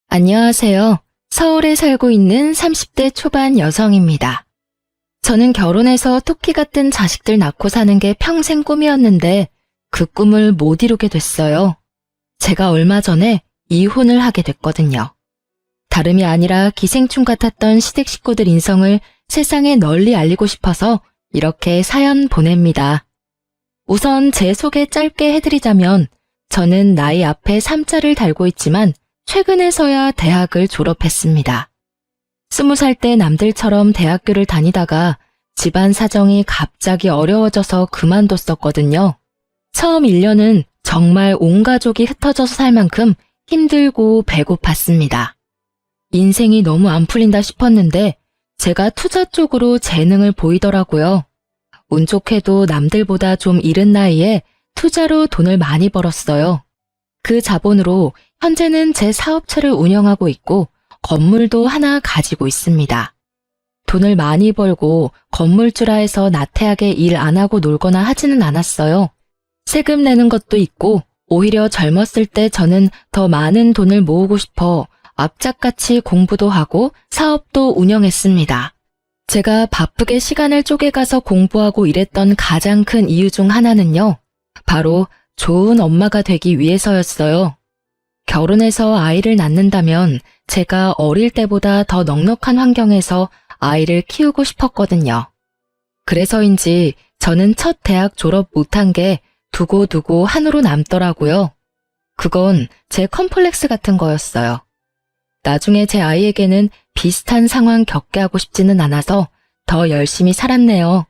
안녕하세요. 서울에 살고 있는 30대 초반 여성입니다. 저는 결혼해서 토끼 같은 자식들 낳고 사는 게 평생 꿈이었는데 그 꿈을 못 이루게 됐어요. 제가 얼마 전에 이혼을 하게 됐거든요. 다름이 아니라 기생충 같았던 시댁 식구들 인성을 세상에 널리 알리고 싶어서 이렇게 사연 보냅니다. 우선 제 소개 짧게 해드리자면 저는 나이 앞에 3자를 달고 있지만 최근에서야 대학을 졸업했습니다. 20살 때 남들처럼 대학교를 다니다가 집안 사정이 갑자기 어려워져서 그만뒀었거든요. 처음 1년은 정말 온 가족이 흩어져서 살 만큼 힘들고 배고팠습니다. 인생이 너무 안 풀린다 싶었는데 제가 투자 쪽으로 재능을 보이더라고요. 운 좋게도 남들보다 좀 이른 나이에 투자로 돈을 많이 벌었어요. 그 자본으로 현재는 제 사업체를 운영하고 있고 건물도 하나 가지고 있습니다. 돈을 많이 벌고 건물주라 해서 나태하게 일 안 하고 놀거나 하지는 않았어요. 세금 내는 것도 있고 오히려 젊었을 때 저는 더 많은 돈을 모으고 싶어 악착같이 공부도 하고 사업도 운영했습니다. 제가 바쁘게 시간을 쪼개가서 공부하고 일했던 가장 큰 이유 중 하나는요. 바로 좋은 엄마가 되기 위해서였어요. 결혼해서 아이를 낳는다면 제가 어릴 때보다 더 넉넉한 환경에서 아이를 키우고 싶었거든요. 그래서인지 저는 첫 대학 졸업 못한 게 두고두고 한으로 남더라고요. 그건 제 컴플렉스 같은 거였어요. 나중에 제 아이에게는 비슷한 상황 겪게 하고 싶지는 않아서 더 열심히 살았네요.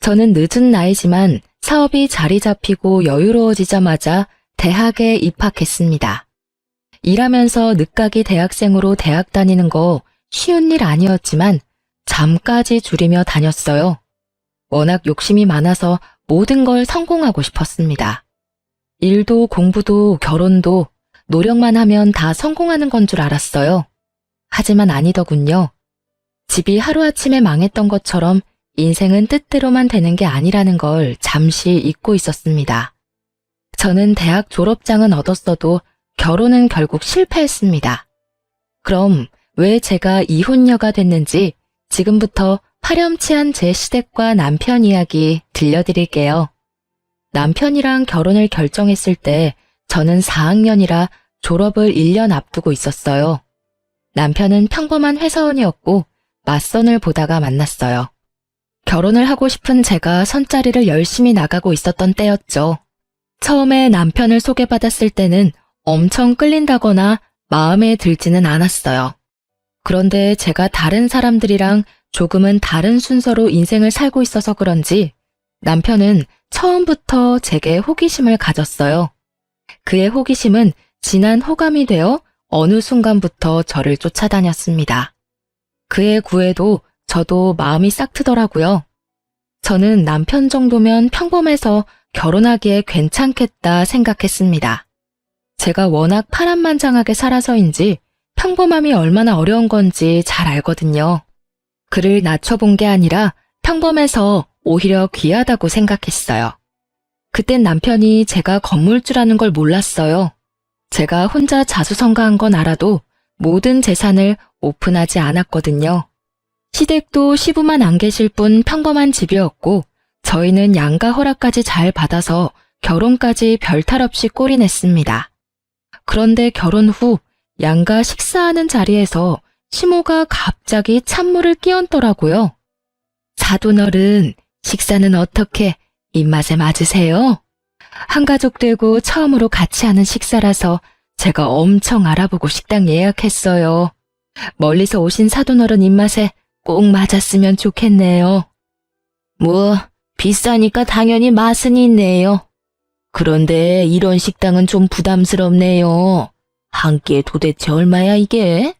저는 늦은 나이지만 사업이 자리 잡히고 여유로워지자마자 대학에 입학했습니다. 일하면서 늦가기 대학생으로 대학 다니는 거 쉬운 일 아니었지만 잠까지 줄이며 다녔어요. 워낙 욕심이 많아서 모든 걸 성공하고 싶었습니다. 일도 공부도 결혼도 노력만 하면 다 성공하는 건 줄 알았어요. 하지만 아니더군요. 집이 하루아침에 망했던 것처럼 인생은 뜻대로만 되는 게 아니라는 걸 잠시 잊고 있었습니다. 저는 대학 졸업장은 얻었어도 결혼은 결국 실패했습니다. 그럼 왜 제가 이혼녀가 됐는지 지금부터 파렴치한 제 시댁과 남편 이야기 들려드릴게요. 남편이랑 결혼을 결정했을 때 저는 4학년이라 졸업을 1년 앞두고 있었어요. 남편은 평범한 회사원이었고 맞선을 보다가 만났어요. 결혼을 하고 싶은 제가 선자리를 열심히 나가고 있었던 때였죠. 처음에 남편을 소개받았을 때는 엄청 끌린다거나 마음에 들지는 않았어요. 그런데 제가 다른 사람들이랑 조금은 다른 순서로 인생을 살고 있어서 그런지 남편은 처음부터 제게 호기심을 가졌어요. 그의 호기심은 진한 호감이 되어 어느 순간부터 저를 쫓아다녔습니다. 그의 구애도 저도 마음이 싹 트더라고요. 저는 남편 정도면 평범해서 결혼하기에 괜찮겠다 생각했습니다. 제가 워낙 파란만장하게 살아서인지 평범함이 얼마나 어려운 건지 잘 알거든요. 그를 낮춰본 게 아니라 평범해서 오히려 귀하다고 생각했어요. 그땐 남편이 제가 건물주라는 걸 몰랐어요. 제가 혼자 자수성가한 건 알아도 모든 재산을 오픈하지 않았거든요. 시댁도 시부만 안 계실 뿐 평범한 집이었고 저희는 양가 허락까지 잘 받아서 결혼까지 별탈 없이 꼴이 냈습니다. 그런데 결혼 후 양가 식사하는 자리에서 시모가 갑자기 찬물을 끼얹더라고요. 사돈어른, 식사는 어떻게 입맛에 맞으세요? 한가족 되고 처음으로 같이 하는 식사라서 제가 엄청 알아보고 식당 예약했어요. 멀리서 오신 사돈어른 입맛에 꼭 맞았으면 좋겠네요. 뭐, 비싸니까 당연히 맛은 있네요. 그런데 이런 식당은 좀 부담스럽네요. 한 끼에 도대체 얼마야 이게?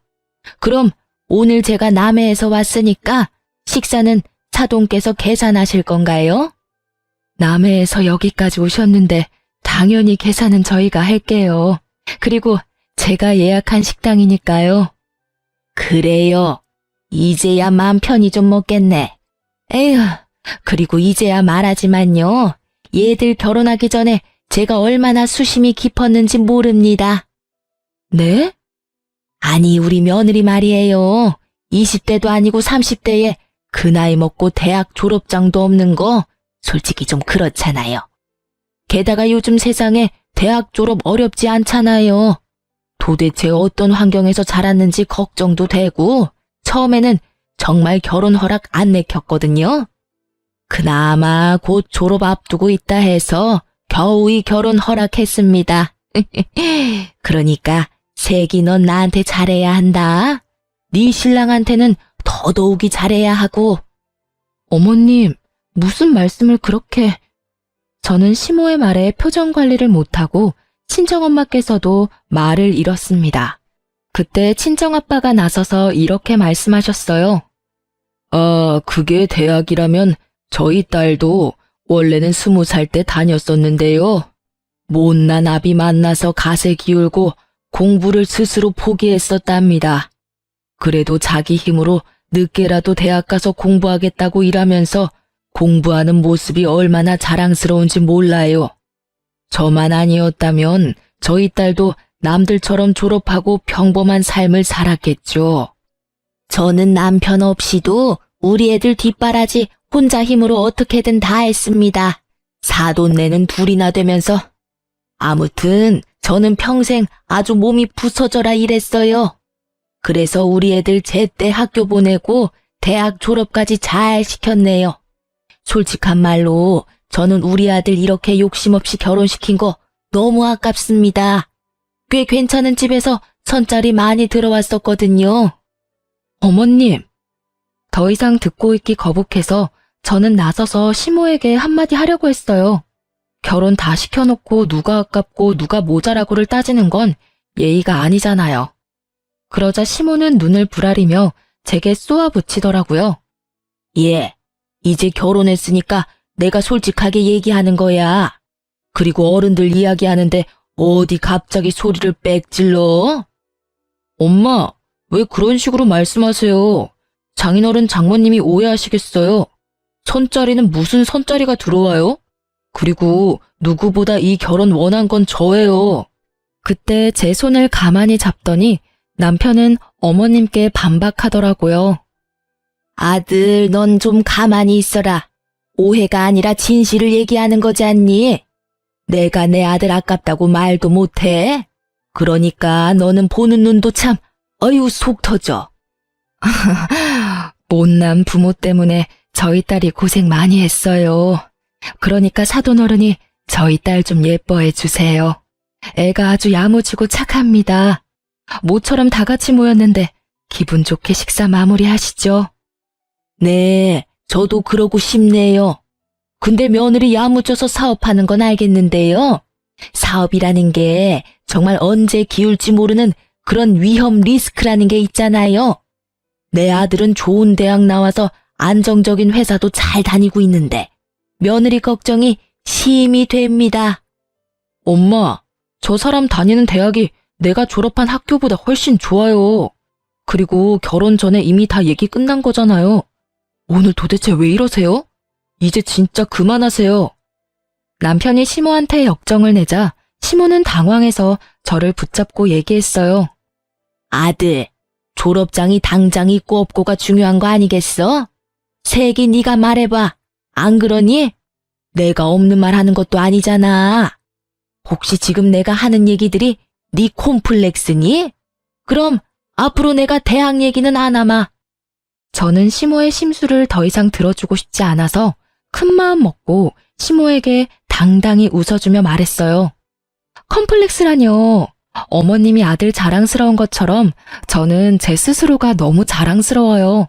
그럼 오늘 제가 남해에서 왔으니까 식사는 사돈께서 계산하실 건가요? 남해에서 여기까지 오셨는데 당연히 계산은 저희가 할게요. 그리고 제가 예약한 식당이니까요. 그래요. 이제야 마음 편히 좀 먹겠네. 에휴, 그리고 이제야 말하지만요. 얘들 결혼하기 전에 제가 얼마나 수심이 깊었는지 모릅니다. 네? 아니, 우리 며느리 말이에요. 20대도 아니고 30대에 그 나이 먹고 대학 졸업장도 없는 거 솔직히 좀 그렇잖아요. 게다가 요즘 세상에 대학 졸업 어렵지 않잖아요. 도대체 어떤 환경에서 자랐는지 걱정도 되고 처음에는 정말 결혼 허락 안 내켰거든요. 그나마 곧 졸업 앞두고 있다 해서 겨우이 결혼 허락했습니다. 그러니까 세기 넌 나한테 잘해야 한다. 네 신랑한테는 더더욱이 잘해야 하고. 어머님, 무슨 말씀을 그렇게... 저는 시모의 말에 표정 관리를 못하고 친정엄마께서도 말을 잃었습니다. 그때 친정아빠가 나서서 이렇게 말씀하셨어요. 그게 대학이라면 저희 딸도 원래는 20살 때 다녔었는데요. 못난 아비 만나서 갓에 기울고 공부를 스스로 포기했었답니다. 그래도 자기 힘으로 늦게라도 대학 가서 공부하겠다고 일하면서 공부하는 모습이 얼마나 자랑스러운지 몰라요. 저만 아니었다면 저희 딸도 남들처럼 졸업하고 평범한 삶을 살았겠죠. 저는 남편 없이도 우리 애들 뒷바라지 혼자 힘으로 어떻게든 다 했습니다. 사돈 내는 둘이나 되면서. 아무튼 저는 평생 아주 몸이 부서져라 일했어요. 그래서 우리 애들 제때 학교 보내고 대학 졸업까지 잘 시켰네요. 솔직한 말로 저는 우리 아들 이렇게 욕심 없이 결혼시킨 거 너무 아깝습니다. 꽤 괜찮은 집에서 선짜리 많이 들어왔었거든요. 어머님, 더 이상 듣고 있기 거북해서 저는 나서서 시모에게 한마디 하려고 했어요. 결혼 다 시켜놓고 누가 아깝고 누가 모자라고를 따지는 건 예의가 아니잖아요. 그러자 시모는 눈을 부라리며 제게 쏘아붙이더라고요. 예, 이제 결혼했으니까 내가 솔직하게 얘기하는 거야. 그리고 어른들 이야기하는데 어디 갑자기 소리를 빽 질러? 엄마, 왜 그런 식으로 말씀하세요? 장인어른 장모님이 오해하시겠어요. 선짜리는 무슨 선짜리가 들어와요? 그리고 누구보다 이 결혼 원한 건 저예요. 그때 제 손을 가만히 잡더니 남편은 어머님께 반박하더라고요. 아들, 넌 좀 가만히 있어라. 오해가 아니라 진실을 얘기하는 거지 않니? 내가 내 아들 아깝다고 말도 못해? 그러니까 너는 보는 눈도 참, 어휴, 속 터져. 못난 부모 때문에 저희 딸이 고생 많이 했어요. 그러니까 사돈어른이 저희 딸 좀 예뻐해 주세요. 애가 아주 야무지고 착합니다. 모처럼 다 같이 모였는데 기분 좋게 식사 마무리하시죠. 네, 저도 그러고 싶네요. 근데 며느리 야무져서 사업하는 건 알겠는데요. 사업이라는 게 정말 언제 기울지 모르는 그런 위험 리스크라는 게 있잖아요. 내 아들은 좋은 대학 나와서 안정적인 회사도 잘 다니고 있는데 며느리 걱정이 심히 됩니다. 엄마, 저 사람 다니는 대학이 내가 졸업한 학교보다 훨씬 좋아요. 그리고 결혼 전에 이미 다 얘기 끝난 거잖아요. 오늘 도대체 왜 이러세요? 이제 진짜 그만하세요. 남편이 시모한테 역정을 내자 시모는 당황해서 저를 붙잡고 얘기했어요. 아들, 졸업장이 당장 있고 없고가 중요한 거 아니겠어? 색이 네가 말해봐. 안 그러니? 내가 없는 말 하는 것도 아니잖아. 혹시 지금 내가 하는 얘기들이 네 콤플렉스니? 그럼 앞으로 내가 대학 얘기는 안 하마. 저는 시모의 심수를 더 이상 들어주고 싶지 않아서 큰 마음 먹고 시모에게 당당히 웃어주며 말했어요. 컴플렉스라뇨. 어머님이 아들 자랑스러운 것처럼 저는 제 스스로가 너무 자랑스러워요.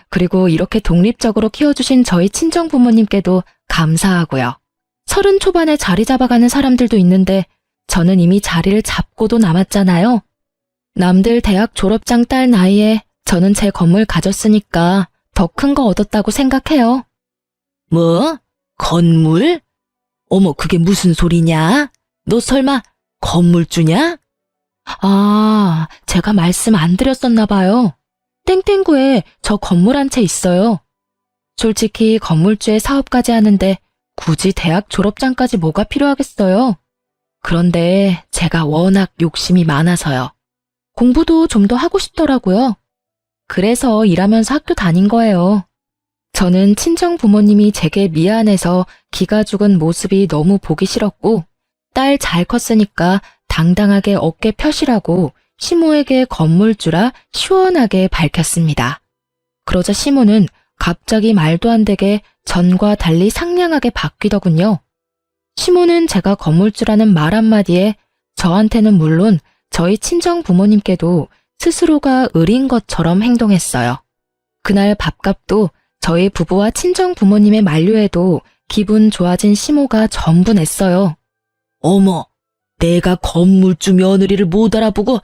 그리고 이렇게 독립적으로 키워주신 저희 친정 부모님께도 감사하고요. 30 초반에 자리 잡아가는 사람들도 있는데 저는 이미 자리를 잡고도 남았잖아요. 남들 대학 졸업장 딸 나이에 저는 제 건물 가졌으니까 더 큰 거 얻었다고 생각해요. 뭐? 건물? 어머, 그게 무슨 소리냐? 너 설마 건물주냐? 아, 제가 말씀 안 드렸었나 봐요. 땡땡구에 저 건물 한 채 있어요. 솔직히 건물주에 사업까지 하는데 굳이 대학 졸업장까지 뭐가 필요하겠어요. 그런데 제가 워낙 욕심이 많아서요. 공부도 좀 더 하고 싶더라고요. 그래서 일하면서 학교 다닌 거예요. 저는 친정 부모님이 제게 미안해서 기가 죽은 모습이 너무 보기 싫었고, 딸 잘 컸으니까 당당하게 어깨 펴시라고 시모에게 건물주라 시원하게 밝혔습니다. 그러자 시모는 갑자기 말도 안 되게 전과 달리 상냥하게 바뀌더군요. 시모는 제가 건물주라는 말 한마디에 저한테는 물론 저희 친정 부모님께도 스스로가 을인 것처럼 행동했어요. 그날 밥값도 저희 부부와 친정 부모님의 만류에도 기분 좋아진 시모가 전부 냈어요. 어머, 내가 건물주 며느리를 못 알아보고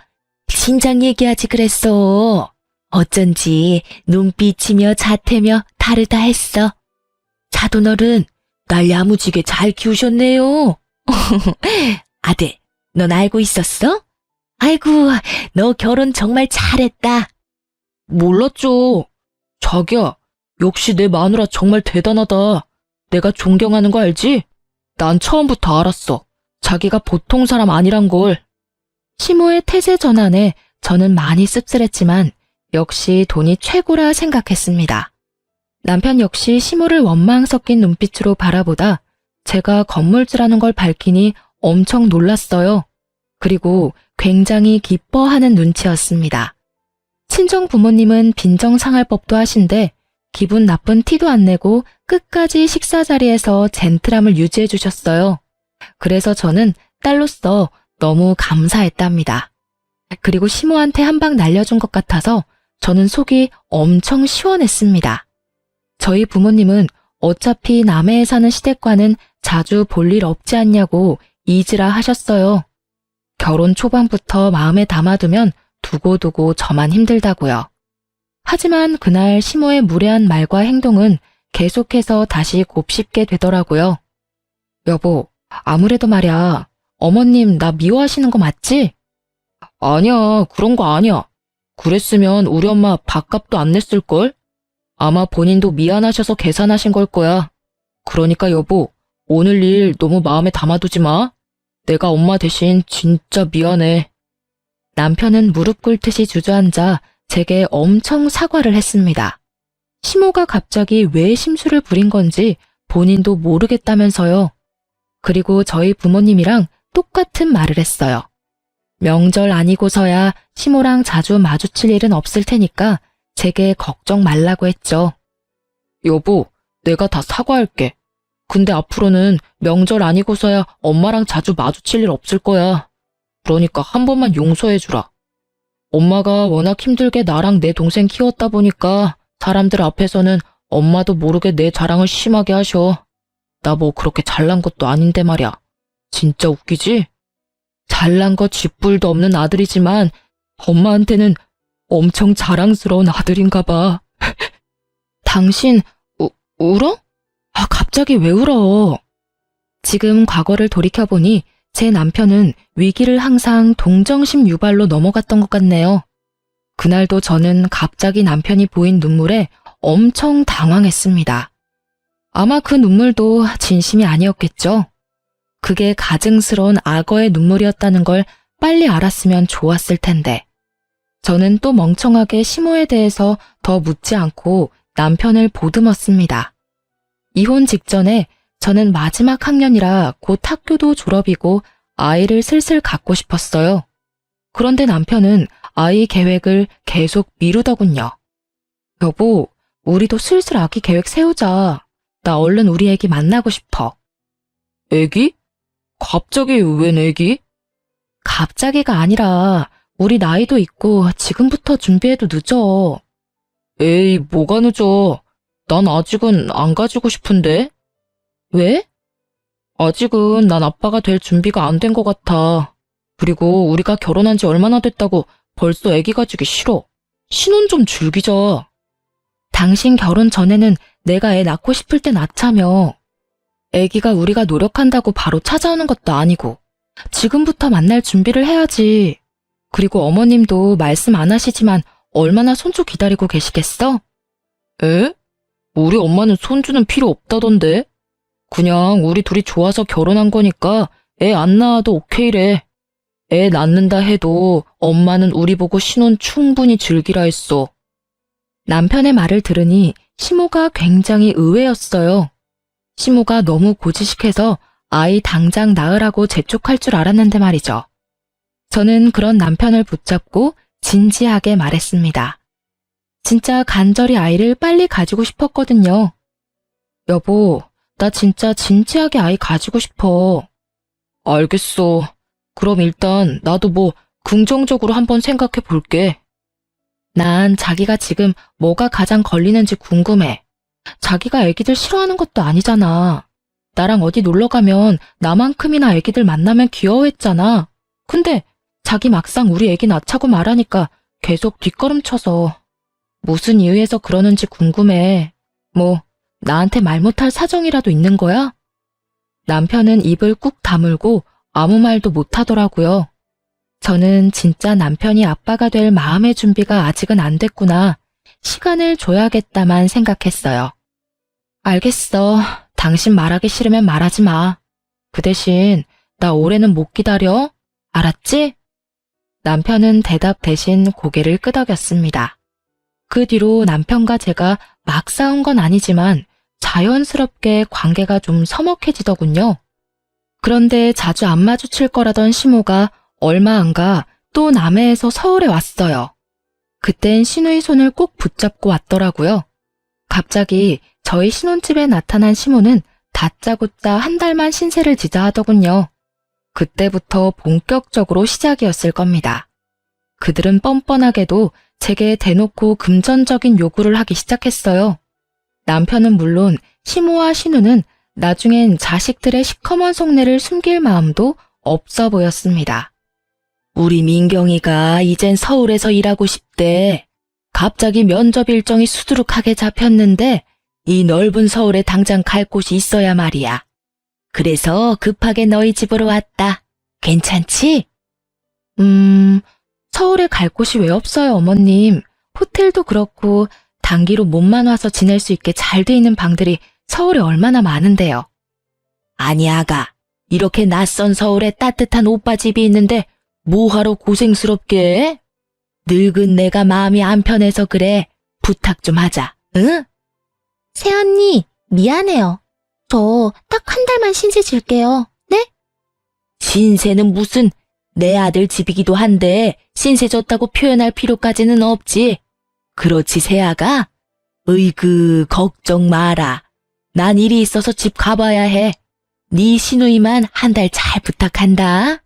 신장 얘기하지 그랬어. 어쩐지 눈빛이며 자태며 다르다 했어. 사돈어른, 날 야무지게 잘 키우셨네요. 아들, 넌 알고 있었어? 아이고, 너 결혼 정말 잘했다. 몰랐죠. 자기야, 역시 내 마누라 정말 대단하다. 내가 존경하는 거 알지? 난 처음부터 알았어. 자기가 보통 사람 아니란 걸. 시모의 태세 전환에 저는 많이 씁쓸했지만 역시 돈이 최고라 생각했습니다. 남편 역시 시모를 원망 섞인 눈빛으로 바라보다 제가 건물주라는 걸 밝히니 엄청 놀랐어요. 그리고 굉장히 기뻐하는 눈치였습니다. 친정 부모님은 빈정상할 법도 하신데 기분 나쁜 티도 안 내고 끝까지 식사 자리에서 젠틀함을 유지해 주셨어요. 그래서 저는 딸로서 너무 감사했답니다. 그리고 시모한테 한 방 날려준 것 같아서 저는 속이 엄청 시원했습니다. 저희 부모님은 어차피 남해에 사는 시댁과는 자주 볼 일 없지 않냐고 이지라 하셨어요. 결혼 초반부터 마음에 담아두면 두고두고 저만 힘들다고요. 하지만 그날 시모의 무례한 말과 행동은 계속해서 다시 곱씹게 되더라고요. 여보, 아무래도 말야, 어머님 나 미워하시는 거 맞지? 아니야, 그런 거 아니야. 그랬으면 우리 엄마 밥값도 안 냈을걸? 아마 본인도 미안하셔서 계산하신 걸 거야. 그러니까 여보, 오늘 일 너무 마음에 담아두지 마. 내가 엄마 대신 진짜 미안해. 남편은 무릎 꿇듯이 주저앉아 제게 엄청 사과를 했습니다. 시모가 갑자기 왜 심술을 부린 건지 본인도 모르겠다면서요. 그리고 저희 부모님이랑 똑같은 말을 했어요. 명절 아니고서야 시모랑 자주 마주칠 일은 없을 테니까 제게 걱정 말라고 했죠. 여보, 내가 다 사과할게. 근데 앞으로는 명절 아니고서야 엄마랑 자주 마주칠 일 없을 거야. 그러니까 한 번만 용서해주라. 엄마가 워낙 힘들게 나랑 내 동생 키웠다 보니까 사람들 앞에서는 엄마도 모르게 내 자랑을 심하게 하셔. 나 뭐 그렇게 잘난 것도 아닌데 말이야. 진짜 웃기지? 잘난 거 쥐뿔도 없는 아들이지만 엄마한테는 엄청 자랑스러운 아들인가 봐. 당신 울어? 아, 갑자기 왜 울어? 지금 과거를 돌이켜보니 제 남편은 위기를 항상 동정심 유발로 넘어갔던 것 같네요. 그날도 저는 갑자기 남편이 보인 눈물에 엄청 당황했습니다. 아마 그 눈물도 진심이 아니었겠죠. 그게 가증스러운 악어의 눈물이었다는 걸 빨리 알았으면 좋았을 텐데. 저는 또 멍청하게 시모에 대해서 더 묻지 않고 남편을 보듬었습니다. 이혼 직전에 저는 마지막 학년이라 곧 학교도 졸업이고 아이를 슬슬 갖고 싶었어요. 그런데 남편은 아이 계획을 계속 미루더군요. 여보, 우리도 슬슬 아기 계획 세우자. 나 얼른 우리 애기 만나고 싶어. 애기? 갑자기 웬 애기? 갑자기가 아니라 우리 나이도 있고 지금부터 준비해도 늦어. 에이, 뭐가 늦어. 난 아직은 안 가지고 싶은데. 왜? 아직은 난 아빠가 될 준비가 안 된 것 같아. 그리고 우리가 결혼한 지 얼마나 됐다고 벌써 애기 가지기 싫어. 신혼 좀 즐기자. 당신 결혼 전에는 내가 애 낳고 싶을 때 낳자며. 애기가 우리가 노력한다고 바로 찾아오는 것도 아니고 지금부터 만날 준비를 해야지. 그리고 어머님도 말씀 안 하시지만 얼마나 손주 기다리고 계시겠어? 에? 우리 엄마는 손주는 필요 없다던데? 그냥 우리 둘이 좋아서 결혼한 거니까 애 안 낳아도 오케이래. 애 낳는다 해도 엄마는 우리 보고 신혼 충분히 즐기라 했어. 남편의 말을 들으니 시모가 굉장히 의외였어요. 시모가 너무 고지식해서 아이 당장 낳으라고 재촉할 줄 알았는데 말이죠. 저는 그런 남편을 붙잡고 진지하게 말했습니다. 진짜 간절히 아이를 빨리 가지고 싶었거든요. 여보, 나 진짜 진지하게 아이 가지고 싶어. 알겠어. 그럼 일단 나도 긍정적으로 한번 생각해 볼게. 난 자기가 지금 뭐가 가장 걸리는지 궁금해. 자기가 애기들 싫어하는 것도 아니잖아. 나랑 어디 놀러 가면 나만큼이나 애기들 만나면 귀여워했잖아. 근데 자기 막상 우리 애기 낳자고 말하니까 계속 뒷걸음쳐서. 무슨 이유에서 그러는지 궁금해. 나한테 말 못할 사정이라도 있는 거야? 남편은 입을 꾹 다물고 아무 말도 못하더라고요. 저는 진짜 남편이 아빠가 될 마음의 준비가 아직은 안 됐구나. 시간을 줘야겠다만 생각했어요. 알겠어. 당신 말하기 싫으면 말하지 마. 그 대신 나 올해는 못 기다려. 알았지? 남편은 대답 대신 고개를 끄덕였습니다. 그 뒤로 남편과 제가 막 싸운 건 아니지만 자연스럽게 관계가 좀 서먹해지더군요. 그런데 자주 안 마주칠 거라던 시모가 얼마 안 가 또 남해에서 서울에 왔어요. 그땐 시누이 손을 꼭 붙잡고 왔더라고요. 갑자기 저희 신혼집에 나타난 시모는 다짜고짜 한 달만 신세를 지자 하더군요. 그때부터 본격적으로 시작이었을 겁니다. 그들은 뻔뻔하게도 제게 대놓고 금전적인 요구를 하기 시작했어요. 남편은 물론 시모와 신우는 나중엔 자식들의 시커먼 속내를 숨길 마음도 없어 보였습니다. 우리 민경이가 이젠 서울에서 일하고 싶대. 갑자기 면접 일정이 수두룩하게 잡혔는데 이 넓은 서울에 당장 갈 곳이 있어야 말이야. 그래서 급하게 너희 집으로 왔다. 괜찮지? 서울에 갈 곳이 왜 없어요, 어머님. 호텔도 그렇고 단기로 몸만 와서 지낼 수 있게 잘 돼 있는 방들이 서울에 얼마나 많은데요. 아니 아가, 이렇게 낯선 서울에 따뜻한 오빠 집이 있는데 뭐하러 고생스럽게 해? 늙은 내가 마음이 안 편해서 그래. 부탁 좀 하자, 응? 새언니, 미안해요. 저 딱 한 달만 신세 질게요. 네? 신세는 무슨, 내 아들 집이기도 한데 신세 졌다고 표현할 필요까지는 없지. 그렇지 새아가? 으이그 걱정 마라. 난 일이 있어서 집 가봐야 해. 네 시누이만 한 달 잘 부탁한다.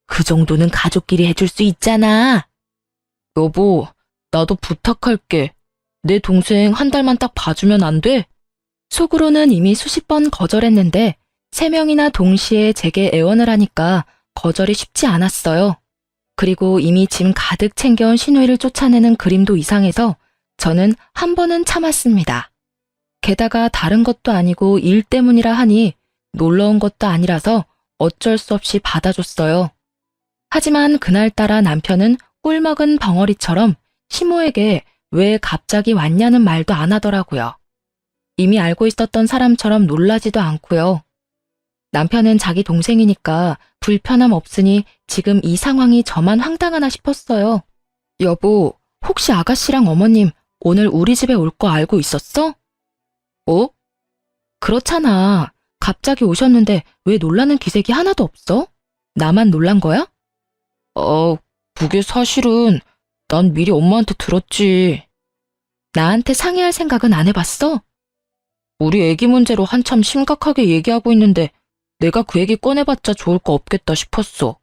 그 정도는 가족끼리 해줄 수 있잖아. 여보, 나도 부탁할게. 내 동생 한 달만 딱 봐주면 안 돼? 속으로는 이미 수십 번 거절했는데 3명이나 동시에 제게 애원을 하니까 거절이 쉽지 않았어요. 그리고 이미 짐 가득 챙겨온 시누이를 쫓아내는 그림도 이상해서 저는 한 번은 참았습니다. 게다가 다른 것도 아니고 일 때문이라 하니 놀러 온 것도 아니라서 어쩔 수 없이 받아줬어요. 하지만 그날따라 남편은 꿀먹은 벙어리처럼 시모에게 왜 갑자기 왔냐는 말도 안 하더라고요. 이미 알고 있었던 사람처럼 놀라지도 않고요. 남편은 자기 동생이니까 불편함 없으니 지금 이 상황이 저만 황당하나 싶었어요. 여보, 혹시 아가씨랑 어머님 오늘 우리 집에 올 거 알고 있었어? 어? 그렇잖아. 갑자기 오셨는데 왜 놀라는 기색이 하나도 없어? 나만 놀란 거야? 그게 사실은 난 미리 엄마한테 들었지. 나한테 상의할 생각은 안 해봤어? 우리 애기 문제로 한참 심각하게 얘기하고 있는데 내가 그 얘기 꺼내봤자 좋을 거 없겠다 싶었어.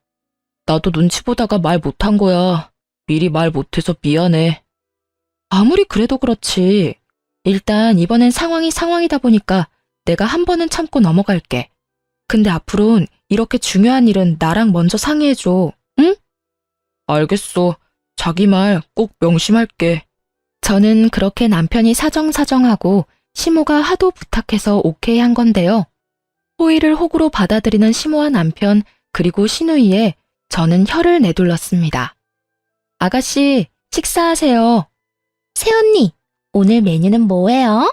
나도 눈치 보다가 말 못한 거야. 미리 말 못해서 미안해. 아무리 그래도 그렇지. 일단 이번엔 상황이 상황이다 보니까 내가 한 번은 참고 넘어갈게. 근데 앞으로는 이렇게 중요한 일은 나랑 먼저 상의해줘. 응? 알겠어. 자기 말 꼭 명심할게. 저는 그렇게 남편이 사정사정하고 시모가 하도 부탁해서 오케이 한 건데요. 호의를 호구로 받아들이는 시모와 남편 그리고 시누이에 저는 혀를 내둘렀습니다. 아가씨, 식사하세요. 새언니, 오늘 메뉴는 뭐예요?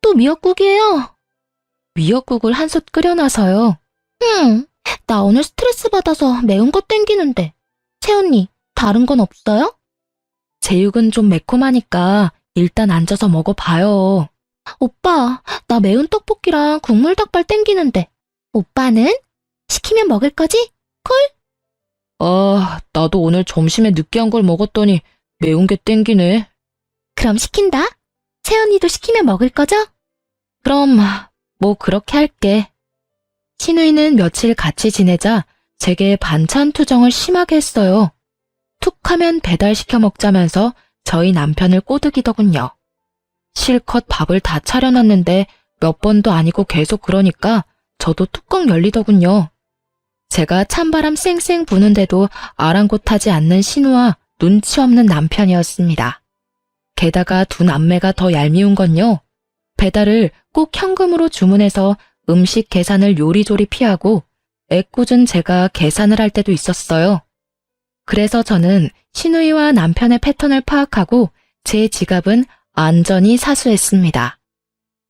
또 미역국이에요. 미역국을 한솥 끓여놔서요. 나 오늘 스트레스 받아서 매운 거 땡기는데. 새언니, 다른 건 없어요? 제육은 좀 매콤하니까 일단 앉아서 먹어봐요. 오빠, 나 매운 떡볶이랑 국물 닭발 땡기는데. 오빠는? 시키면 먹을 거지? 나도 오늘 점심에 느끼한 걸 먹었더니 매운 게 땡기네. 그럼 시킨다. 새언니도 시키면 먹을 거죠? 그럼 뭐 그렇게 할게. 신우이는 며칠 같이 지내자 제게 반찬 투정을 심하게 했어요. 툭 하면 배달시켜 먹자면서 저희 남편을 꼬드기더군요. 실컷 밥을 다 차려놨는데 몇 번도 아니고 계속 그러니까 저도 뚜껑 열리더군요. 제가 찬바람 쌩쌩 부는데도 아랑곳하지 않는 신우와 눈치 없는 남편이었습니다. 게다가 두 남매가 더 얄미운 건요. 배달을 꼭 현금으로 주문해서 음식 계산을 요리조리 피하고 애꿎은 제가 계산을 할 때도 있었어요. 그래서 저는 신우이와 남편의 패턴을 파악하고 제 지갑은 안전히 사수했습니다.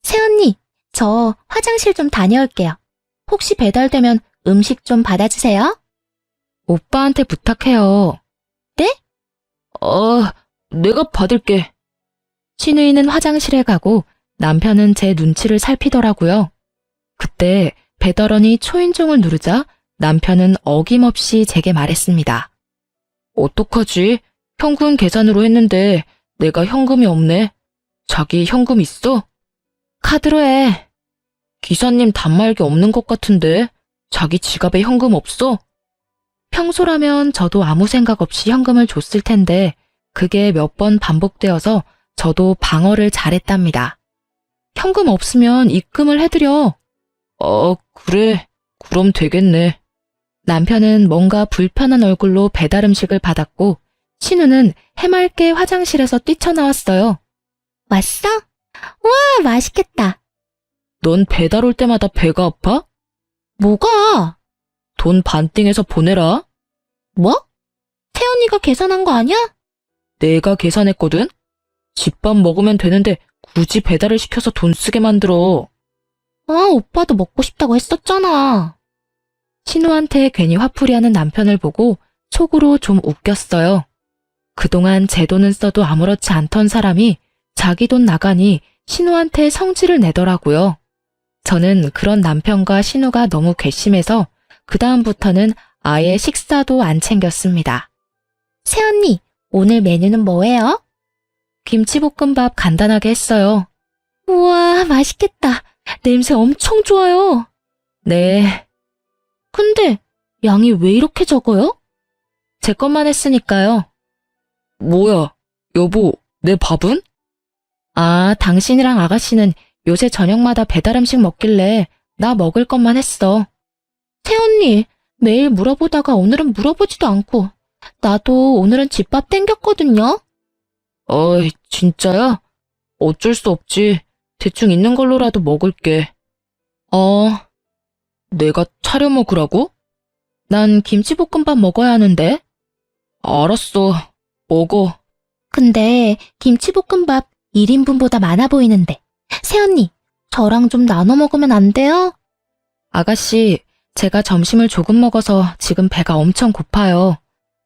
새언니, 저 화장실 좀 다녀올게요. 혹시 배달되면 음식 좀 받아주세요. 오빠한테 부탁해요. 네? 내가 받을게. 신우이는 화장실에 가고 남편은 제 눈치를 살피더라고요. 그때 배달원이 초인종을 누르자 남편은 어김없이 제게 말했습니다. 어떡하지? 현금 계산으로 했는데 내가 현금이 없네. 자기 현금 있어? 카드로 해. 기사님 단말기 없는 것 같은데 자기 지갑에 현금 없어? 평소라면 저도 아무 생각 없이 현금을 줬을 텐데 그게 몇 번 반복되어서 저도 방어를 잘했답니다. 현금 없으면 입금을 해드려. 그래. 그럼 되겠네. 남편은 뭔가 불편한 얼굴로 배달 음식을 받았고 신우는 해맑게 화장실에서 뛰쳐나왔어요. 왔어? 와, 맛있겠다. 넌 배달 올 때마다 배가 아파? 뭐가? 돈 반띵해서 보내라. 뭐? 새언니가 계산한 거 아니야? 내가 계산했거든? 집밥 먹으면 되는데 굳이 배달을 시켜서 돈 쓰게 만들어. 오빠도 먹고 싶다고 했었잖아. 신우한테 괜히 화풀이하는 남편을 보고 속으로 좀 웃겼어요. 그동안 제 돈은 써도 아무렇지 않던 사람이 자기 돈 나가니 신우한테 성질을 내더라고요. 저는 그런 남편과 신우가 너무 괘씸해서 그다음부터는 아예 식사도 안 챙겼습니다. 새언니, 오늘 메뉴는 뭐예요? 김치볶음밥 간단하게 했어요. 우와, 맛있겠다. 냄새 엄청 좋아요. 네. 근데 양이 왜 이렇게 적어요? 제 것만 했으니까요. 뭐야, 여보, 내 밥은? 당신이랑 아가씨는 요새 저녁마다 배달 음식 먹길래 나 먹을 것만 했어. 새언니, 매일 물어보다가 오늘은 물어보지도 않고 나도 오늘은 집밥 땡겼거든요. 진짜야? 어쩔 수 없지. 대충 있는 걸로라도 먹을게. 내가 차려 먹으라고? 난 김치볶음밥 먹어야 하는데. 알았어, 먹어. 근데 김치볶음밥 1인분보다 많아 보이는데. 새언니, 저랑 좀 나눠 먹으면 안 돼요? 아가씨, 제가 점심을 조금 먹어서 지금 배가 엄청 고파요.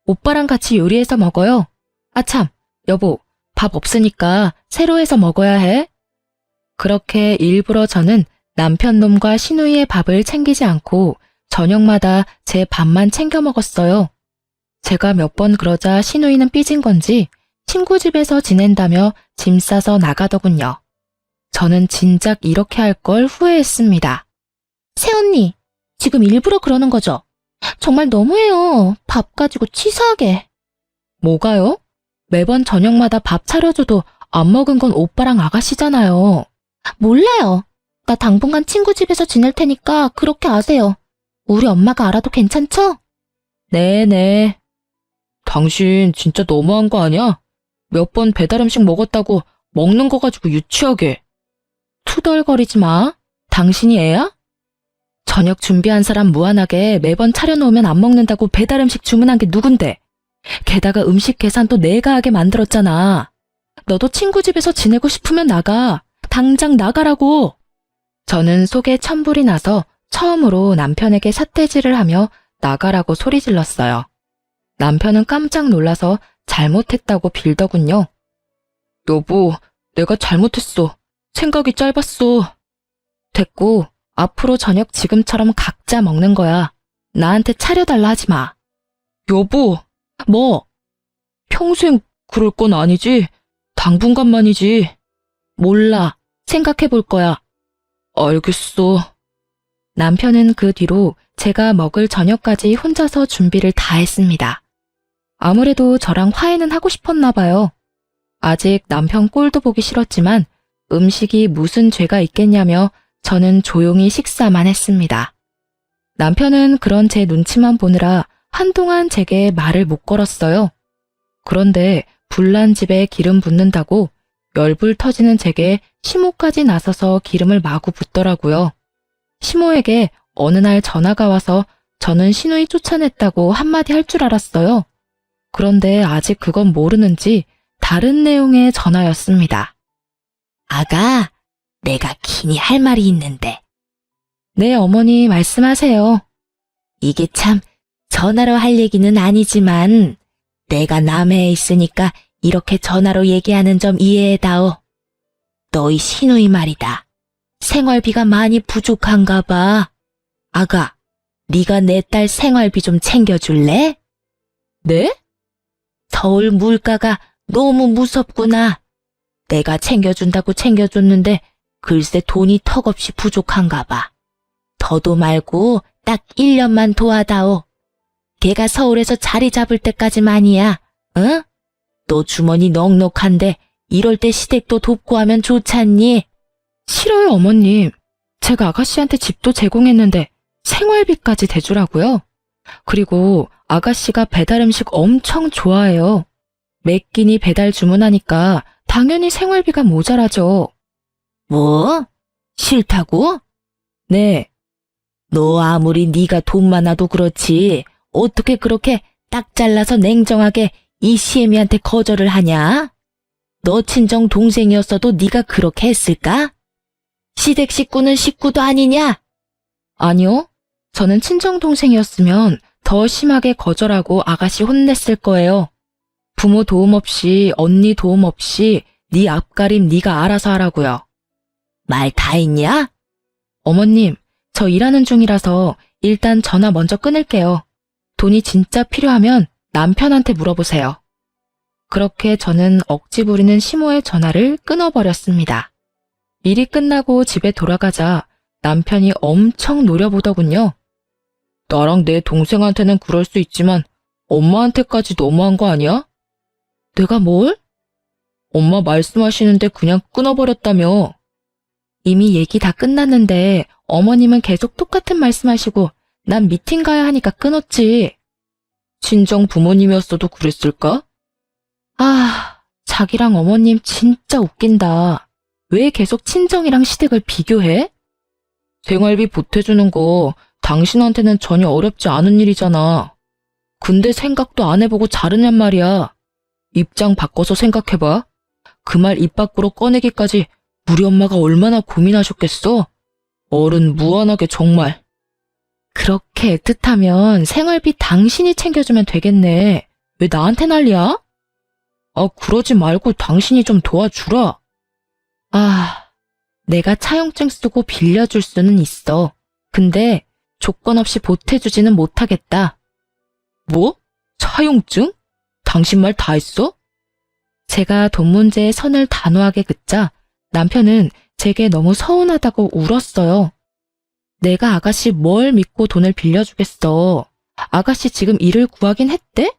오빠랑 같이 요리해서 먹어요. 아참, 여보, 밥 없으니까 새로 해서 먹어야 해. 그렇게 일부러 저는 남편 놈과 신우이의 밥을 챙기지 않고 저녁마다 제 밥만 챙겨 먹었어요. 제가 몇 번 그러자 신우이는 삐진 건지 친구 집에서 지낸다며 짐 싸서 나가더군요. 저는 진작 이렇게 할 걸 후회했습니다. 새언니, 지금 일부러 그러는 거죠? 정말 너무해요. 밥 가지고 치사하게. 뭐가요? 매번 저녁마다 밥 차려줘도 안 먹은 건 오빠랑 아가씨잖아요. 몰라요. 나 당분간 친구 집에서 지낼 테니까 그렇게 아세요. 우리 엄마가 알아도 괜찮죠? 네네. 당신 진짜 너무한 거 아니야? 몇 번 배달 음식 먹었다고 먹는 거 가지고 유치하게. 투덜거리지 마. 당신이 애야? 저녁 준비한 사람 무한하게 매번 차려놓으면 안 먹는다고 배달 음식 주문한 게 누군데? 게다가 음식 계산도 내가 하게 만들었잖아. 너도 친구 집에서 지내고 싶으면 나가. 당장 나가라고. 저는 속에 천불이 나서 처음으로 남편에게 삿대질을 하며 나가라고 소리 질렀어요. 남편은 깜짝 놀라서 잘못했다고 빌더군요. 여보, 내가 잘못했어. 생각이 짧았어. 됐고, 앞으로 저녁 지금처럼 각자 먹는 거야. 나한테 차려달라 하지 마. 여보, 뭐? 평생 그럴 건 아니지? 당분간만이지. 몰라. 생각해 볼 거야. 알겠어. 남편은 그 뒤로 제가 먹을 저녁까지 혼자서 준비를 다 했습니다. 아무래도 저랑 화해는 하고 싶었나 봐요. 아직 남편 꼴도 보기 싫었지만 음식이 무슨 죄가 있겠냐며 저는 조용히 식사만 했습니다. 남편은 그런 제 눈치만 보느라 한동안 제게 말을 못 걸었어요. 그런데 불난 집에 기름 붓는다고 열불 터지는 제게 시모까지 나서서 기름을 마구 붓더라고요. 시모에게 어느 날 전화가 와서 저는 시누이 쫓아냈다고 한마디 할 줄 알았어요. 그런데 아직 그건 모르는지 다른 내용의 전화였습니다. 아가, 내가 긴히 할 말이 있는데. 네, 어머니 말씀하세요. 이게 참 전화로 할 얘기는 아니지만 내가 남해에 있으니까 이렇게 전화로 얘기하는 점 이해해다오. 너희 시누이 말이다. 생활비가 많이 부족한가 봐. 아가, 네가 내 딸 생활비 좀 챙겨줄래? 네? 서울 물가가 너무 무섭구나. 내가 챙겨준다고 챙겨줬는데 글쎄 돈이 턱없이 부족한가 봐. 더도 말고 딱 1년만 도와다오. 걔가 서울에서 자리 잡을 때까지만이야. 응? 너 주머니 넉넉한데 이럴 때 시댁도 돕고 하면 좋잖니? 싫어요, 어머님. 제가 아가씨한테 집도 제공했는데 생활비까지 대주라고요? 그리고 아가씨가 배달 음식 엄청 좋아해요. 매 끼니 배달 주문하니까 당연히 생활비가 모자라죠. 뭐? 싫다고? 네, 너 아무리 네가 돈 많아도 그렇지 어떻게 그렇게 딱 잘라서 냉정하게 이 시애미한테 거절을 하냐? 너 친정 동생이었어도 네가 그렇게 했을까? 시댁 식구는 식구도 아니냐? 아니요. 저는 친정동생이었으면 더 심하게 거절하고 아가씨 혼냈을 거예요. 부모 도움 없이, 언니 도움 없이 네 앞가림 네가 알아서 하라고요. 말 다 했냐? 어머님, 저 일하는 중이라서 일단 전화 먼저 끊을게요. 돈이 진짜 필요하면 남편한테 물어보세요. 그렇게 저는 억지 부리는 시모의 전화를 끊어버렸습니다. 일이 끝나고 집에 돌아가자 남편이 엄청 노려보더군요. 나랑 내 동생한테는 그럴 수 있지만 엄마한테까지 너무한 거 아니야? 내가 뭘? 엄마 말씀하시는데 그냥 끊어버렸다며. 이미 얘기 다 끝났는데 어머님은 계속 똑같은 말씀하시고 난 미팅 가야 하니까 끊었지. 친정 부모님이었어도 그랬을까? 아, 자기랑 어머님 진짜 웃긴다. 왜 계속 친정이랑 시댁을 비교해? 생활비 보태주는 거 당신한테는 전혀 어렵지 않은 일이잖아. 근데 생각도 안 해보고 자르냔 말이야. 입장 바꿔서 생각해봐. 그 말 입 밖으로 꺼내기까지 우리 엄마가 얼마나 고민하셨겠어? 어른 무한하게 정말. 그렇게 애틋하면 생활비 당신이 챙겨주면 되겠네. 왜 나한테 난리야? 아, 그러지 말고 당신이 좀 도와주라. 아, 내가 차용증 쓰고 빌려줄 수는 있어. 근데 조건 없이 보태주지는 못하겠다. 뭐? 차용증? 당신 말 다 했어? 제가 돈 문제에 선을 단호하게 긋자 남편은 제게 너무 서운하다고 울었어요. 내가 아가씨 뭘 믿고 돈을 빌려주겠어. 아가씨 지금 일을 구하긴 했대?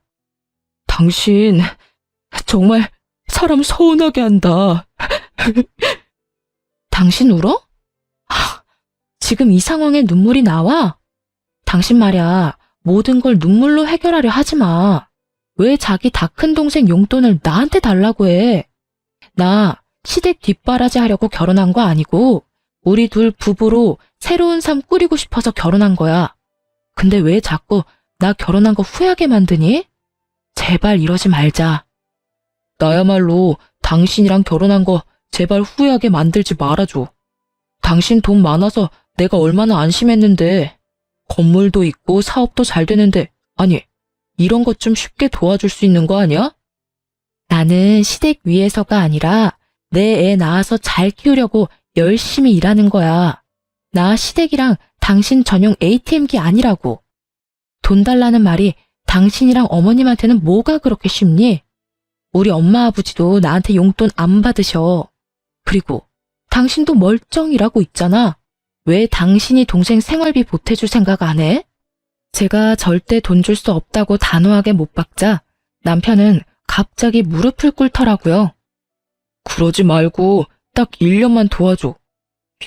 당신 정말 사람 서운하게 한다. 당신 울어? 지금 이 상황에 눈물이 나와? 당신 말야, 모든 걸 눈물로 해결하려 하지 마. 왜 자기 다 큰 동생 용돈을 나한테 달라고 해? 나 시댁 뒷바라지 하려고 결혼한 거 아니고 우리 둘 부부로 새로운 삶 꾸리고 싶어서 결혼한 거야. 근데 왜 자꾸 나 결혼한 거 후회하게 만드니? 제발 이러지 말자. 나야말로 당신이랑 결혼한 거 제발 후회하게 만들지 말아줘. 당신 돈 많아서 내가 얼마나 안심했는데. 건물도 있고 사업도 잘 되는데, 아니, 이런 것 좀 쉽게 도와줄 수 있는 거 아니야? 나는 시댁 위해서가 아니라 내 애 낳아서 잘 키우려고 열심히 일하는 거야. 나 시댁이랑 당신 전용 ATM기 아니라고. 돈 달라는 말이 당신이랑 어머님한테는 뭐가 그렇게 쉽니? 우리 엄마 아버지도 나한테 용돈 안 받으셔. 그리고 당신도 멀쩡이라고 있잖아. 왜 당신이 동생 생활비 보태줄 생각 안 해? 제가 절대 돈 줄 수 없다고 단호하게 못 박자 남편은 갑자기 무릎을 꿇더라고요. 그러지 말고 딱 1년만 도와줘.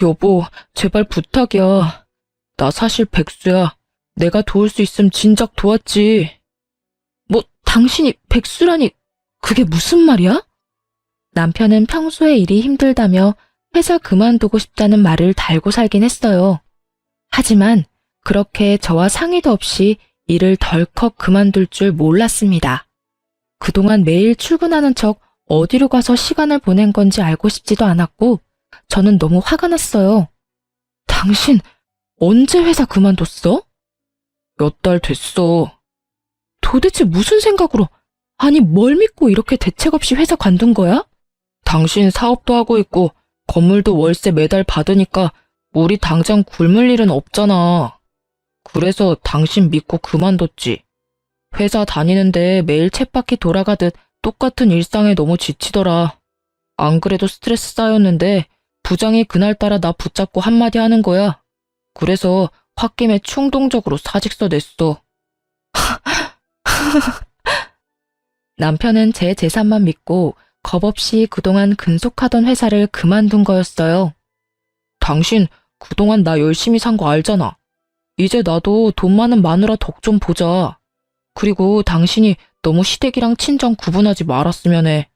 여보, 제발 부탁이야. 나 사실 백수야. 내가 도울 수 있으면 진작 도왔지. 뭐, 당신이 백수라니, 그게 무슨 말이야? 남편은 평소에 일이 힘들다며 회사 그만두고 싶다는 말을 달고 살긴 했어요. 하지만 그렇게 저와 상의도 없이 일을 덜컥 그만둘 줄 몰랐습니다. 그동안 매일 출근하는 척 어디로 가서 시간을 보낸 건지 알고 싶지도 않았고 저는 너무 화가 났어요. 당신 언제 회사 그만뒀어? 몇 달 됐어. 도대체 무슨 생각으로, 아니 뭘 믿고 이렇게 대책 없이 회사 관둔 거야? 당신 사업도 하고 있고 건물도 월세 매달 받으니까 우리 당장 굶을 일은 없잖아. 그래서 당신 믿고 그만뒀지. 회사 다니는데 매일 쳇바퀴 돌아가듯 똑같은 일상에 너무 지치더라. 안 그래도 스트레스 쌓였는데 부장이 그날따라 나 붙잡고 한마디 하는 거야. 그래서 홧김에 충동적으로 사직서 냈어. 남편은 제 재산만 믿고 겁없이 그동안 근속하던 회사를 그만둔 거였어요. 당신 그동안 나 열심히 산 거 알잖아. 이제 나도 돈 많은 마누라 덕 좀 보자. 그리고 당신이 너무 시댁이랑 친정 구분하지 말았으면 해.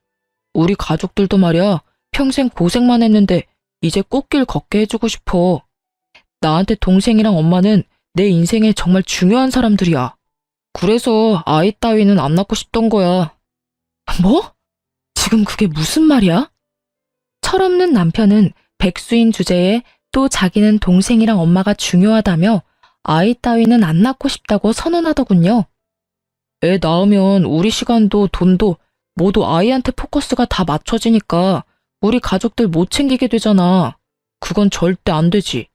우리 가족들도 말이야, 평생 고생만 했는데 이제 꽃길 걷게 해주고 싶어. 나한테 동생이랑 엄마는 내 인생에 정말 중요한 사람들이야. 그래서 아이 따위는 안 낳고 싶던 거야. 뭐? 지금 그게 무슨 말이야? 철없는 남편은 백수인 주제에 또 자기는 동생이랑 엄마가 중요하다며 아이 따위는 안 낳고 싶다고 선언하더군요. 애 낳으면 우리 시간도 돈도 모두 아이한테 포커스가 다 맞춰지니까 우리 가족들 못 챙기게 되잖아. 그건 절대 안 되지.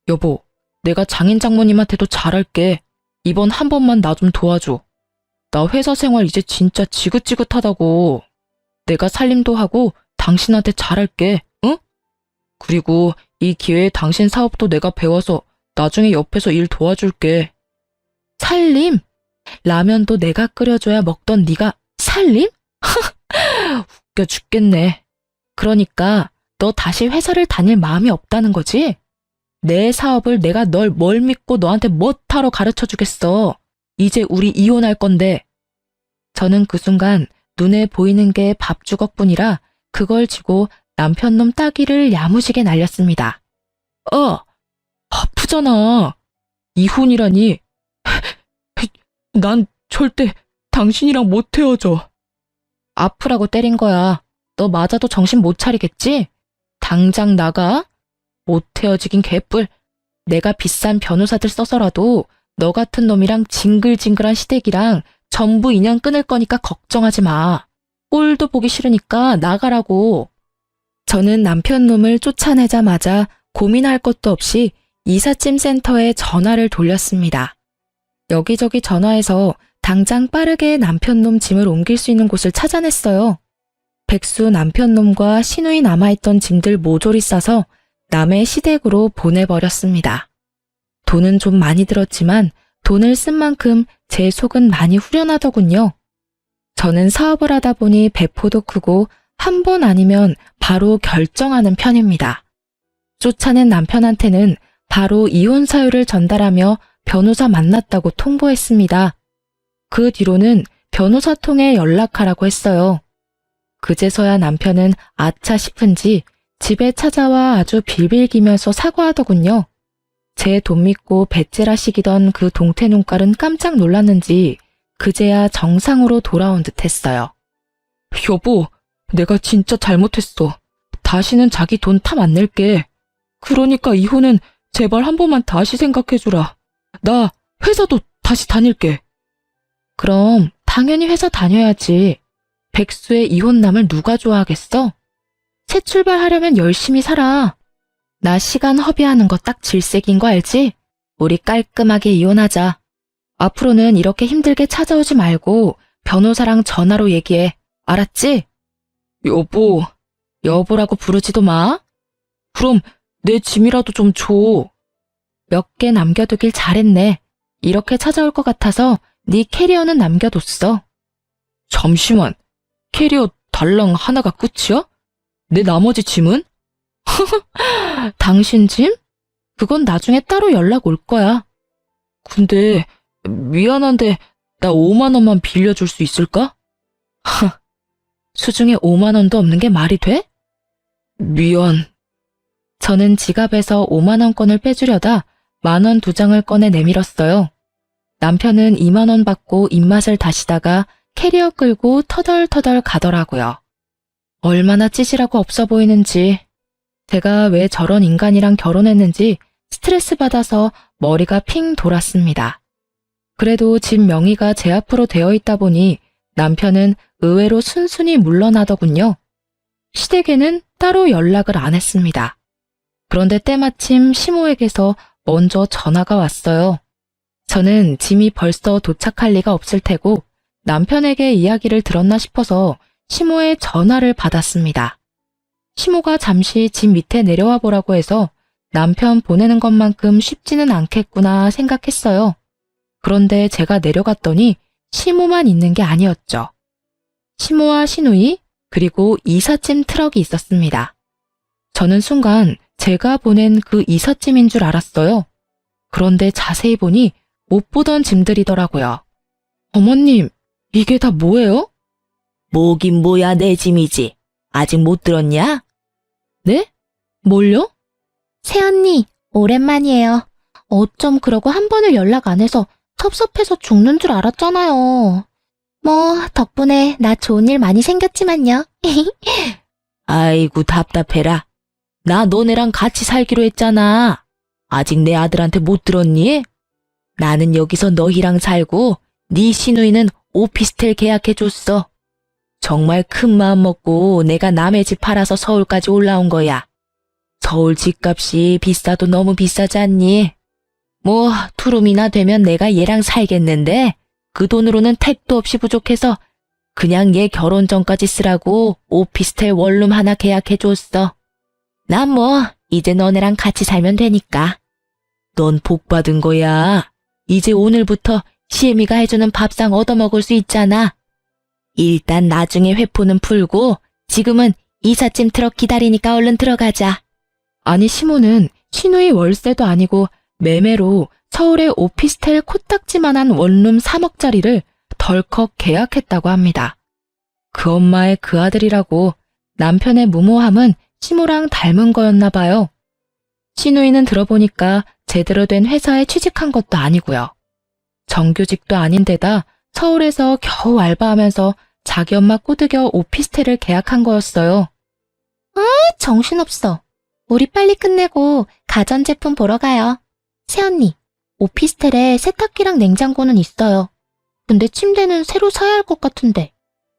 여보, 내가 장인 장모님한테도 잘할게. 이번 한 번만 나 좀 도와줘. 나 회사 생활 이제 진짜 지긋지긋하다고. 내가 살림도 하고 당신한테 잘할게, 응? 그리고 이 기회에 당신 사업도 내가 배워서 나중에 옆에서 일 도와줄게. 살림? 라면도 내가 끓여줘야 먹던 네가 살림? 웃겨 죽겠네. 그러니까 너 다시 회사를 다닐 마음이 없다는 거지? 내 사업을 내가 널 뭘 믿고 너한테 못하러 가르쳐 주겠어. 이제 우리 이혼할 건데. 저는 그 순간 눈에 보이는 게 밥주걱뿐이라 그걸 쥐고 남편 놈 따귀를 야무지게 날렸습니다. 아프잖아. 이혼이라니. 난 절대 당신이랑 못 헤어져. 아프라고 때린 거야. 너 맞아도 정신 못 차리겠지? 당장 나가? 못 헤어지긴 개뿔. 내가 비싼 변호사들 써서라도 너 같은 놈이랑 징글징글한 시댁이랑 전부 인연 끊을 거니까 걱정하지 마. 꼴도 보기 싫으니까 나가라고. 저는 남편 놈을 쫓아내자마자 고민할 것도 없이 이삿짐 센터에 전화를 돌렸습니다. 여기저기 전화해서 당장 빠르게 남편 놈 짐을 옮길 수 있는 곳을 찾아냈어요. 백수 남편 놈과 시누이 남아있던 짐들 모조리 싸서 남의 시댁으로 보내버렸습니다. 돈은 좀 많이 들었지만 돈을 쓴 만큼 제 속은 많이 후련하더군요. 저는 사업을 하다 보니 배포도 크고 한 번 아니면 바로 결정하는 편입니다. 쫓아낸 남편한테는 바로 이혼 사유를 전달하며 변호사 만났다고 통보했습니다. 그 뒤로는 변호사 통해 연락하라고 했어요. 그제서야 남편은 아차 싶은지 집에 찾아와 아주 빌빌기면서 사과하더군요. 제 돈 믿고 배째라 시기던 그 동태 눈깔은 깜짝 놀랐는지 그제야 정상으로 돌아온 듯 했어요. 여보, 내가 진짜 잘못했어. 다시는 자기 돈 탐 안 낼게. 그러니까 이혼은 제발 한 번만 다시 생각해주라. 나 회사도 다시 다닐게. 그럼 당연히 회사 다녀야지. 백수의 이혼남을 누가 좋아하겠어? 새 출발하려면 열심히 살아. 나 시간 허비하는 거 딱 질색인 거 알지? 우리 깔끔하게 이혼하자. 앞으로는 이렇게 힘들게 찾아오지 말고 변호사랑 전화로 얘기해. 알았지? 여보, 여보라고 부르지도 마. 그럼 내 짐이라도 좀 줘. 몇 개 남겨두길 잘했네. 이렇게 찾아올 것 같아서 네 캐리어는 남겨뒀어. 잠시만, 캐리어 달랑 하나가 끝이야? 내 나머지 짐은? 당신 짐? 그건 나중에 따로 연락 올 거야. 근데 미안한데 나 5만 원만 빌려줄 수 있을까? 수중에 5만 원도 없는 게 말이 돼? 미안. 저는 지갑에서 5만 원권을 빼주려다 10,000원 2장을 꺼내 내밀었어요. 남편은 2만 원 받고 입맛을 다시다가 캐리어 끌고 터덜터덜 가더라고요. 얼마나 찌질하고 없어 보이는지. 제가 왜 저런 인간이랑 결혼했는지 스트레스 받아서 머리가 핑 돌았습니다. 그래도 집 명의가 제 앞으로 되어 있다 보니 남편은 의외로 순순히 물러나더군요. 시댁에는 따로 연락을 안 했습니다. 그런데 때마침 시모에게서 먼저 전화가 왔어요. 저는 짐이 벌써 도착할 리가 없을 테고 남편에게 이야기를 들었나 싶어서 시모의 전화를 받았습니다. 시모가 잠시 집 밑에 내려와 보라고 해서 남편 보내는 것만큼 쉽지는 않겠구나 생각했어요. 그런데 제가 내려갔더니 시모만 있는 게 아니었죠. 시모와 시누이 그리고 이삿짐 트럭이 있었습니다. 저는 순간 제가 보낸 그 이삿짐인 줄 알았어요. 그런데 자세히 보니 못 보던 짐들이더라고요. 어머님, 이게 다 뭐예요? 뭐긴 뭐야 내 짐이지. 아직 못 들었냐? 네? 뭘요? 새언니, 오랜만이에요. 어쩜 그러고 한 번을 연락 안 해서 섭섭해서 죽는 줄 알았잖아요. 뭐, 덕분에 나 좋은 일 많이 생겼지만요. 아이고 답답해라. 나 너네랑 같이 살기로 했잖아. 아직 내 아들한테 못 들었니? 나는 여기서 너희랑 살고 네 시누이는 오피스텔 계약해줬어. 정말 큰 마음 먹고 내가 남의 집 팔아서 서울까지 올라온 거야. 서울 집값이 비싸도 너무 비싸지 않니? 뭐 투룸이나 되면 내가 얘랑 살겠는데 그 돈으로는 택도 없이 부족해서 그냥 얘 결혼 전까지 쓰라고 오피스텔 원룸 하나 계약해줬어. 난 뭐 이제 너네랑 같이 살면 되니까. 넌 복 받은 거야. 이제 오늘부터 시애미가 해주는 밥상 얻어먹을 수 있잖아. 일단 나중에 회포는 풀고 지금은 이삿짐 트럭 기다리니까 얼른 들어가자. 아니 시모는 시누이 월세도 아니고 매매로 서울의 오피스텔 코딱지만한 원룸 3억짜리를 덜컥 계약했다고 합니다. 그 엄마의 그 아들이라고 남편의 무모함은 시모랑 닮은 거였나 봐요. 시누이는 들어보니까 제대로 된 회사에 취직한 것도 아니고요. 정규직도 아닌데다 서울에서 겨우 알바하면서 자기 엄마 꼬드겨 오피스텔을 계약한 거였어요. 정신없어. 우리 빨리 끝내고 가전제품 보러 가요. 새언니, 오피스텔에 세탁기랑 냉장고는 있어요. 근데 침대는 새로 사야 할 것 같은데.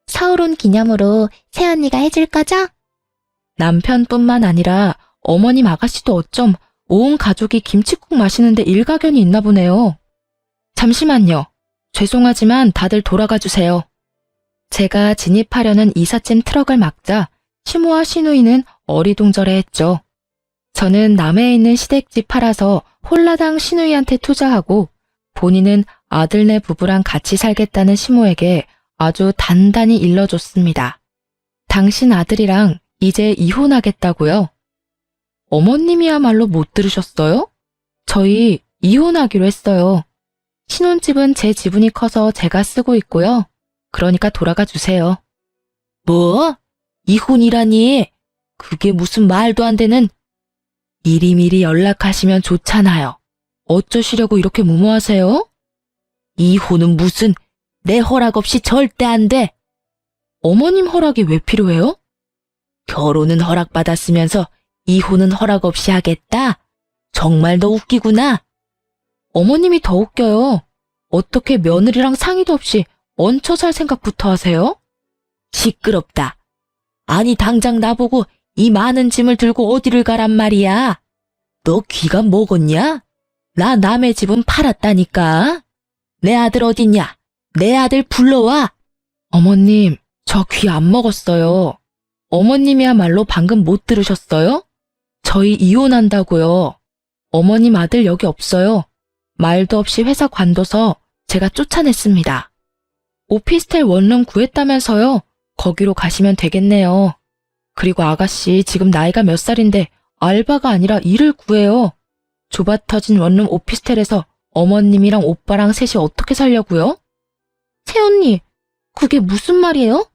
사올 온 기념으로 새언니가 해줄 거죠? 남편뿐만 아니라 어머님 아가씨도 어쩜 온 가족이 김칫국 마시는데 일가견이 있나 보네요. 잠시만요. 죄송하지만 다들 돌아가 주세요. 제가 진입하려는 이삿짐 트럭을 막자 시모와 시누이는 어리둥절해했죠. 저는 남해에 있는 시댁집 팔아서 홀라당 시누이한테 투자하고 본인은 아들네 부부랑 같이 살겠다는 시모에게 아주 단단히 일러줬습니다. 당신 아들이랑 이제 이혼하겠다고요? 어머님이야말로 못 들으셨어요? 저희 이혼하기로 했어요. 신혼집은 제 지분이 커서 제가 쓰고 있고요. 그러니까 돌아가 주세요. 뭐? 이혼이라니? 그게 무슨 말도 안 되는... 미리미리 연락하시면 좋잖아요. 어쩌시려고 이렇게 무모하세요? 이혼은 무슨... 내 허락 없이 절대 안 돼. 어머님 허락이 왜 필요해요? 결혼은 허락받았으면서 이혼은 허락 없이 하겠다? 정말 너 웃기구나. 어머님이 더 웃겨요. 어떻게 며느리랑 상의도 없이 얹혀 살 생각부터 하세요? 시끄럽다. 아니 당장 나보고 이 많은 짐을 들고 어디를 가란 말이야. 너 귀가 먹었냐? 나 남의 집은 팔았다니까. 내 아들 어딨냐? 내 아들 불러와. 어머님, 저 귀 안 먹었어요. 어머님이야말로 방금 못 들으셨어요? 저희 이혼한다고요. 어머님 아들 여기 없어요. 말도 없이 회사 관둬서 제가 쫓아냈습니다. 오피스텔 원룸 구했다면서요. 거기로 가시면 되겠네요. 그리고 아가씨 지금 나이가 몇 살인데 알바가 아니라 일을 구해요. 좁아터진 원룸 오피스텔에서 어머님이랑 오빠랑 셋이 어떻게 살려고요? 새언니, 그게 무슨 말이에요?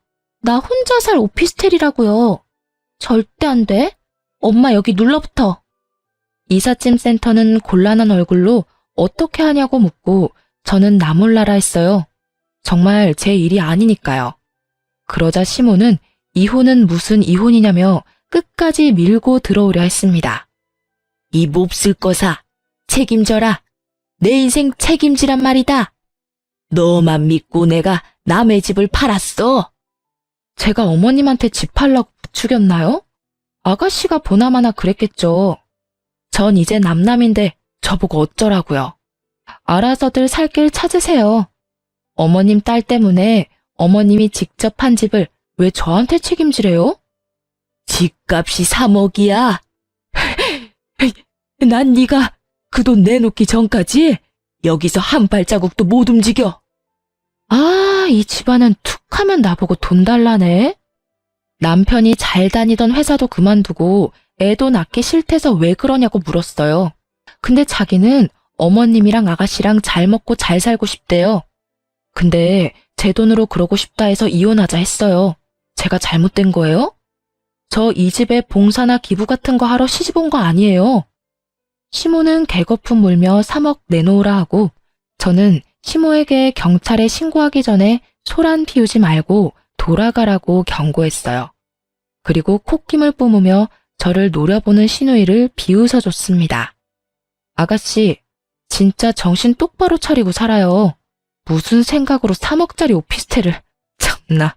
나 혼자 살 오피스텔이라고요. 절대 안 돼. 엄마 여기 눌러붙어. 이삿짐 센터는 곤란한 얼굴로 어떻게 하냐고 묻고 저는 나 몰라라 했어요. 정말 제 일이 아니니까요. 그러자 시모는 이혼은 무슨 이혼이냐며 끝까지 밀고 들어오려 했습니다. 이 몹쓸 거사. 책임져라. 내 인생 책임지란 말이다. 너만 믿고 내가 남의 집을 팔았어. 제가 어머님한테 집 팔라고 부추겼나요? 아가씨가 보나마나 그랬겠죠. 전 이제 남남인데 저보고 어쩌라고요. 알아서들 살 길 찾으세요. 어머님 딸 때문에 어머님이 직접 한 집을 왜 저한테 책임지래요? 집값이 3억이야. 난 네가 그 돈 내놓기 전까지 여기서 한 발자국도 못 움직여. 아, 이 집안은 툭 하면 나보고 돈 달라네. 남편이 잘 다니던 회사도 그만두고 애도 낳기 싫대서 왜 그러냐고 물었어요. 근데 자기는 어머님이랑 아가씨랑 잘 먹고 잘 살고 싶대요. 근데 제 돈으로 그러고 싶다 해서 이혼하자 했어요. 제가 잘못된 거예요? 저 이 집에 봉사나 기부 같은 거 하러 시집 온 거 아니에요. 시모는 개거품 물며 3억 내놓으라 하고 저는 시모에게 경찰에 신고하기 전에 소란 피우지 말고 돌아가라고 경고했어요. 그리고 콧김을 뿜으며 저를 노려보는 시누이를 비웃어줬습니다. 아가씨, 진짜 정신 똑바로 차리고 살아요. 무슨 생각으로 3억짜리 오피스텔을. 참나,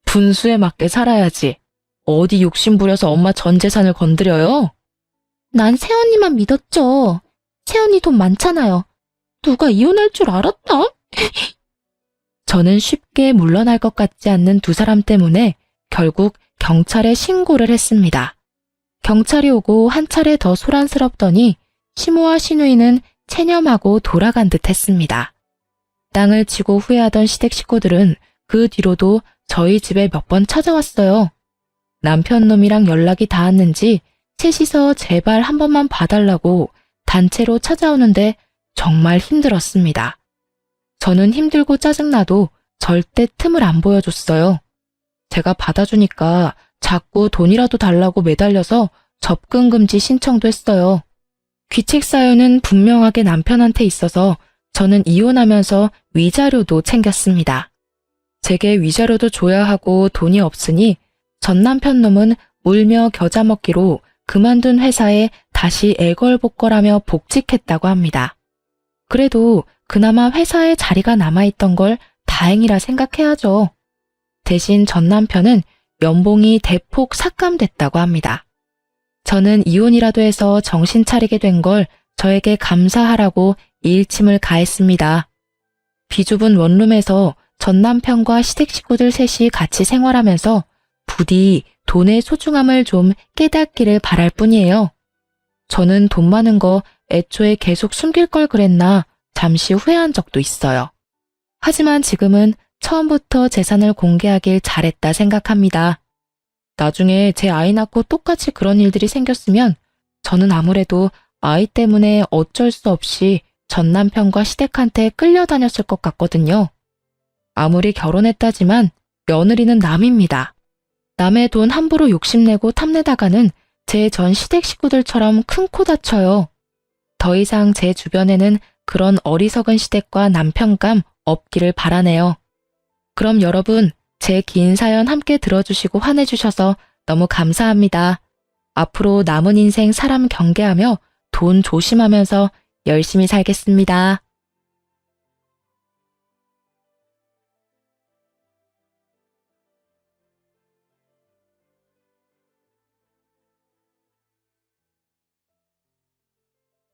분수에 맞게 살아야지. 어디 욕심 부려서 엄마 전 재산을 건드려요? 난 새언니만 믿었죠. 새언니 돈 많잖아요. 누가 이혼할 줄 알았다? 저는 쉽게 물러날 것 같지 않는 두 사람 때문에 결국 경찰에 신고를 했습니다. 경찰이 오고 한 차례 더 소란스럽더니 시모와 시누이는 체념하고 돌아간 듯 했습니다. 땅을 치고 후회하던 시댁 식구들은 그 뒤로도 저희 집에 몇 번 찾아왔어요. 남편 놈이랑 연락이 닿았는지 셋이서 제발 한 번만 봐달라고 단체로 찾아오는데 정말 힘들었습니다. 저는 힘들고 짜증나도 절대 틈을 안 보여줬어요. 제가 받아주니까 자꾸 돈이라도 달라고 매달려서 접근 금지 신청도 했어요. 귀책 사유는 분명하게 남편한테 있어서 저는 이혼하면서 위자료도 챙겼습니다. 제게 위자료도 줘야 하고 돈이 없으니 전 남편 놈은 울며 겨자 먹기로 그만둔 회사에 다시 애걸복걸하며 복직했다고 합니다. 그래도 그나마 회사에 자리가 남아있던 걸 다행이라 생각해야죠. 대신 전 남편은 연봉이 대폭 삭감됐다고 합니다. 저는 이혼이라도 해서 정신 차리게 된 걸 저에게 감사하라고 일침을 가했습니다. 비좁은 원룸에서 전 남편과 시댁 식구들 셋이 같이 생활하면서 부디 돈의 소중함을 좀 깨닫기를 바랄 뿐이에요. 저는 돈 많은 거 애초에 계속 숨길 걸 그랬나 잠시 후회한 적도 있어요. 하지만 지금은 처음부터 재산을 공개하길 잘했다 생각합니다. 나중에 제 아이 낳고 똑같이 그런 일들이 생겼으면 저는 아무래도 아이 때문에 어쩔 수 없이 전 남편과 시댁한테 끌려다녔을 것 같거든요. 아무리 결혼했다지만 며느리는 남입니다. 남의 돈 함부로 욕심내고 탐내다가는 제 전 시댁 식구들처럼 큰 코 다쳐요. 더 이상 제 주변에는 그런 어리석은 시댁과 남편감 없기를 바라네요. 그럼 여러분, 제 긴 사연 함께 들어주시고 환해주셔서 너무 감사합니다. 앞으로 남은 인생 사람 경계하며 돈 조심하면서 열심히 살겠습니다.